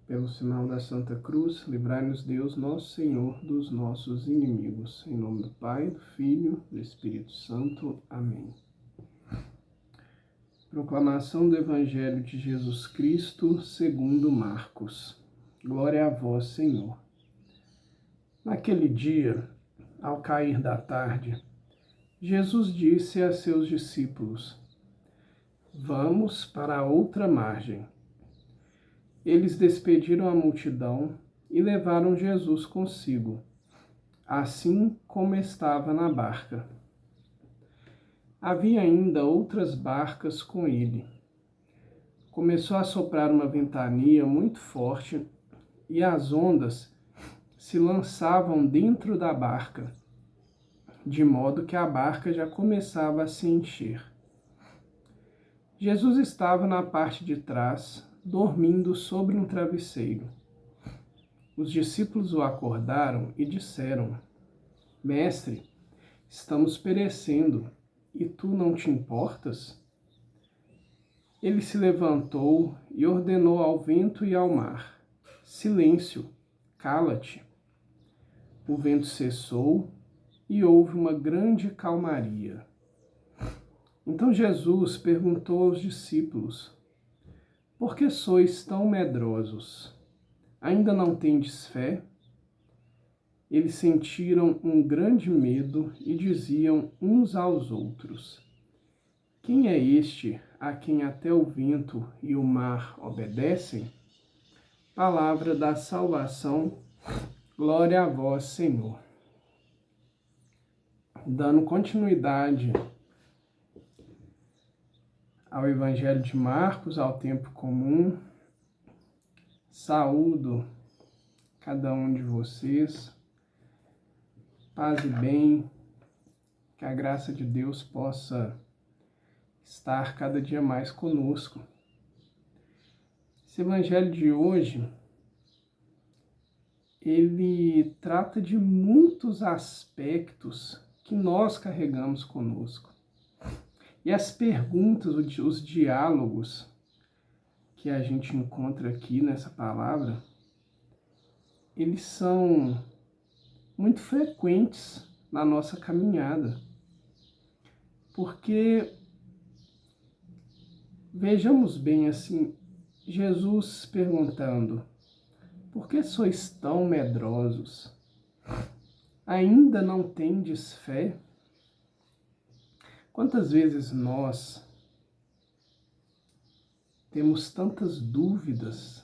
Pelo sinal da Santa Cruz, livrai-nos Deus, nosso Senhor, dos nossos inimigos. Em nome do Pai, do Filho, do Espírito Santo. Amém. Proclamação do Evangelho de Jesus Cristo, segundo Marcos. Glória a vós, Senhor. Naquele dia, ao cair da tarde, Jesus disse a seus discípulos: Vamos para a outra margem. Eles despediram a multidão e levaram Jesus consigo, assim como estava na barca. Havia ainda outras barcas com ele. Começou a soprar uma ventania muito forte e as ondas se lançavam dentro da barca, de modo que a barca já começava a se encher. Jesus estava na parte de trás, dormindo sobre um travesseiro. Os discípulos o acordaram e disseram: Mestre, estamos perecendo, e tu não te importas? Ele se levantou e ordenou ao vento e ao mar: Silêncio, cala-te. O vento cessou e houve uma grande calmaria. Então Jesus perguntou aos discípulos: Por que sois tão medrosos? Ainda não tendes fé? Eles sentiram um grande medo e diziam uns aos outros: Quem é este a quem até o vento e o mar obedecem? Palavra da salvação, glória a vós, Senhor. Dando continuidade ao Evangelho de Marcos, ao tempo comum, saúdo cada um de vocês, paz e bem, que a graça de Deus possa estar cada dia mais conosco. Esse Evangelho de hoje, ele trata de muitos aspectos que nós carregamos conosco. E as perguntas, os diálogos que a gente encontra aqui nessa palavra, eles são muito frequentes na nossa caminhada. Porque, vejamos bem assim, Jesus perguntando: Por que sois tão medrosos? Ainda não tendes fé? Quantas vezes nós temos tantas dúvidas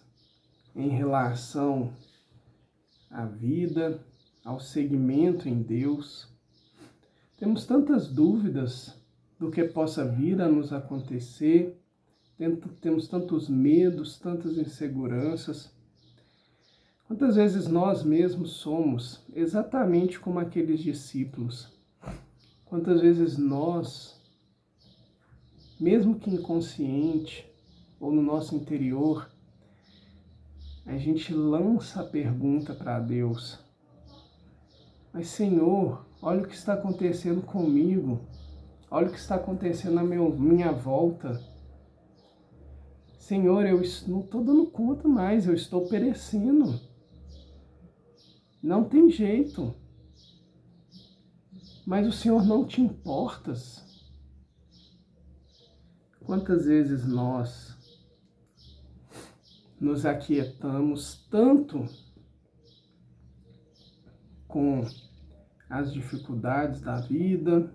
em relação à vida, ao seguimento em Deus? Temos tantas dúvidas do que possa vir a nos acontecer, temos tantos medos, tantas inseguranças. Quantas vezes nós mesmos somos exatamente como aqueles discípulos? Quantas vezes nós, mesmo que inconsciente ou no nosso interior, a gente lança a pergunta para Deus: Mas Senhor, olha o que está acontecendo comigo, olha o que está acontecendo à minha volta. Senhor, eu não estou dando conta mais, eu estou perecendo. Não tem jeito. Mas o Senhor não te importas. Quantas vezes nós nos aquietamos tanto com as dificuldades da vida,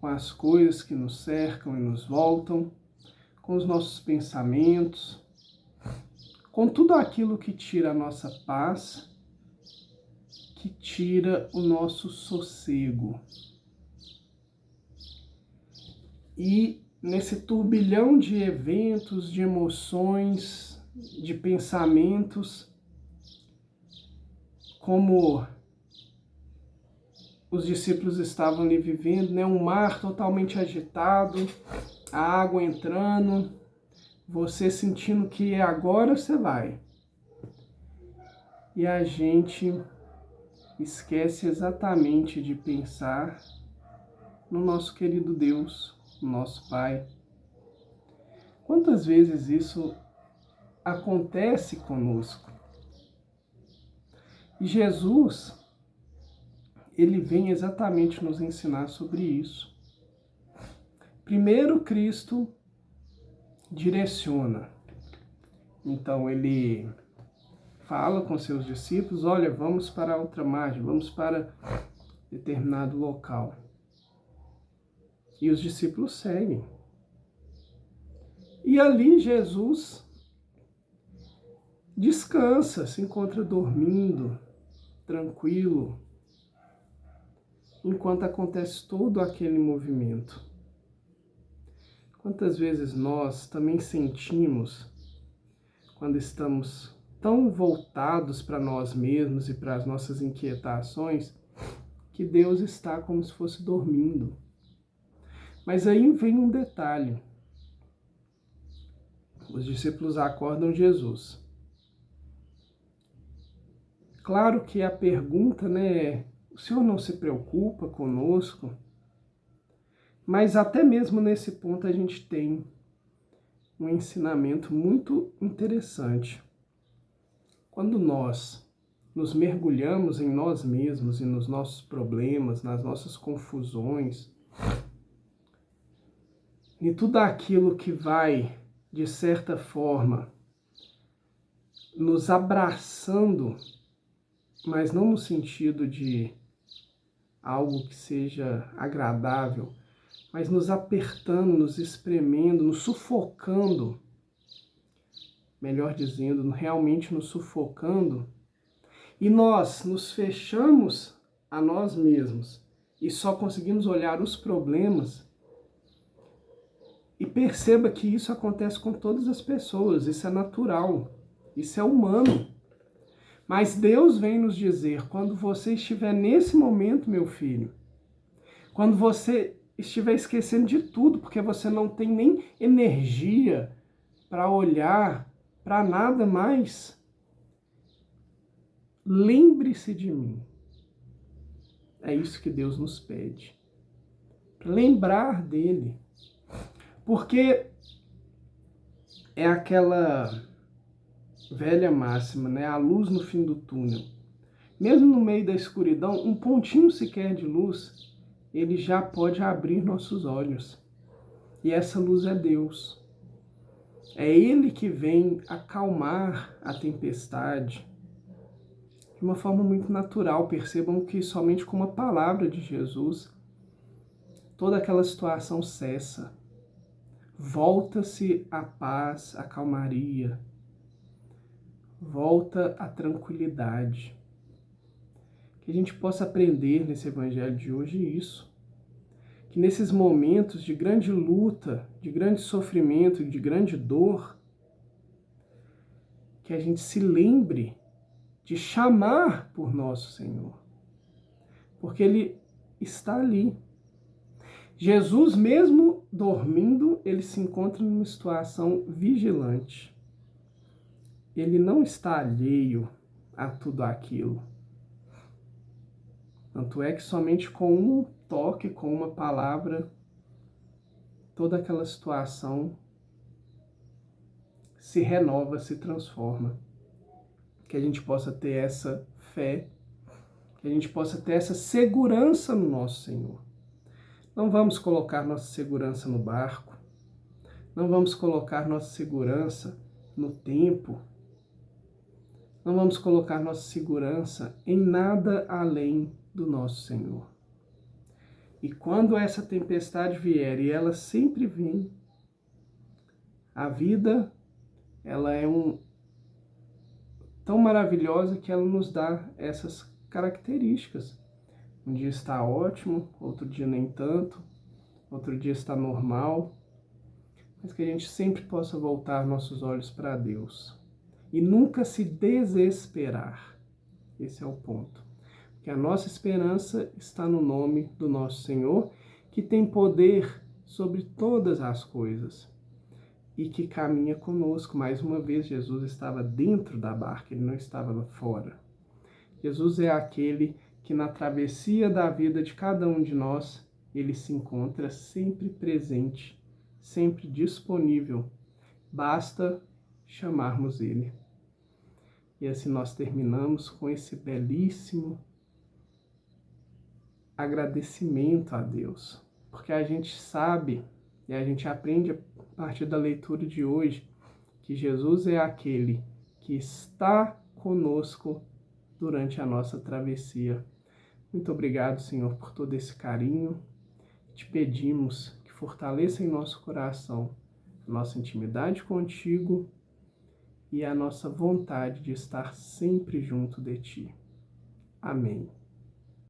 com as coisas que nos cercam e nos voltam, com os nossos pensamentos, com tudo aquilo que tira a nossa paz, que tira o nosso sossego. E nesse turbilhão de eventos, de emoções, de pensamentos, como os discípulos estavam ali vivendo, né? Um mar totalmente agitado, a água entrando, você sentindo que agora você vai. E a gente esquece exatamente de pensar no nosso querido Deus, no nosso Pai. Quantas vezes isso acontece conosco. E Jesus, ele vem exatamente nos ensinar sobre isso. Primeiro, Cristo direciona. Então, ele fala com seus discípulos, olha, vamos para outra margem, vamos para determinado local. E os discípulos seguem. E ali Jesus descansa, se encontra dormindo, tranquilo, enquanto acontece todo aquele movimento. Quantas vezes nós também sentimos, quando estamos tão voltados para nós mesmos e para as nossas inquietações, que Deus está como se fosse dormindo. Mas aí vem um detalhe. Os discípulos acordam Jesus. Claro que a pergunta, é: o Senhor não se preocupa conosco? Mas até mesmo nesse ponto a gente tem um ensinamento muito interessante. Quando nós nos mergulhamos em nós mesmos e nos nossos problemas, nas nossas confusões, e tudo aquilo que vai, de certa forma, nos abraçando, mas não no sentido de algo que seja agradável, mas nos apertando, nos espremendo, nos sufocando, melhor dizendo, realmente nos sufocando, e nós nos fechamos a nós mesmos e só conseguimos olhar os problemas. E perceba que isso acontece com todas as pessoas, isso é natural, isso é humano. Mas Deus vem nos dizer, quando você estiver nesse momento, meu filho, quando você estiver esquecendo de tudo, porque você não tem nem energia para olhar para nada mais, lembre-se de mim. É isso que Deus nos pede. Lembrar dele. Porque é aquela velha máxima, a luz no fim do túnel. Mesmo no meio da escuridão, um pontinho sequer de luz, ele já pode abrir nossos olhos. E essa luz é Deus. É Ele que vem acalmar a tempestade de uma forma muito natural. Percebam que somente com uma palavra de Jesus, toda aquela situação cessa. Volta-se a paz, a calmaria. Volta a tranquilidade. Que a gente possa aprender nesse evangelho de hoje isso. Que nesses momentos de grande luta, de grande sofrimento, de grande dor, que a gente se lembre de chamar por nosso Senhor. Porque Ele está ali. Jesus, mesmo dormindo, ele se encontra numa situação vigilante. Ele não está alheio a tudo aquilo. Tanto é que somente com um toque, com uma palavra, toda aquela situação se renova, se transforma. Que a gente possa ter essa fé, que a gente possa ter essa segurança no nosso Senhor. Não vamos colocar nossa segurança no barco, não vamos colocar nossa segurança no tempo, não vamos colocar nossa segurança em nada além do nosso Senhor. E quando essa tempestade vier, e ela sempre vem, a vida, ela é tão maravilhosa que ela nos dá essas características. Um dia está ótimo, outro dia nem tanto, outro dia está normal, mas que a gente sempre possa voltar nossos olhos para Deus e nunca se desesperar. Esse é o ponto. Porque a nossa esperança está no nome do nosso Senhor, que tem poder sobre todas as coisas e que caminha conosco. Mais uma vez, Jesus estava dentro da barca, ele não estava lá fora. Jesus é aquele que na travessia da vida de cada um de nós, ele se encontra sempre presente, sempre disponível. Basta chamarmos Ele. E assim nós terminamos com esse belíssimo agradecimento a Deus, porque a gente sabe e a gente aprende a partir da leitura de hoje que Jesus é aquele que está conosco durante a nossa travessia. Muito obrigado, Senhor, por todo esse carinho. Te pedimos que fortaleça em nosso coração a nossa intimidade contigo e a nossa vontade de estar sempre junto de Ti. Amém.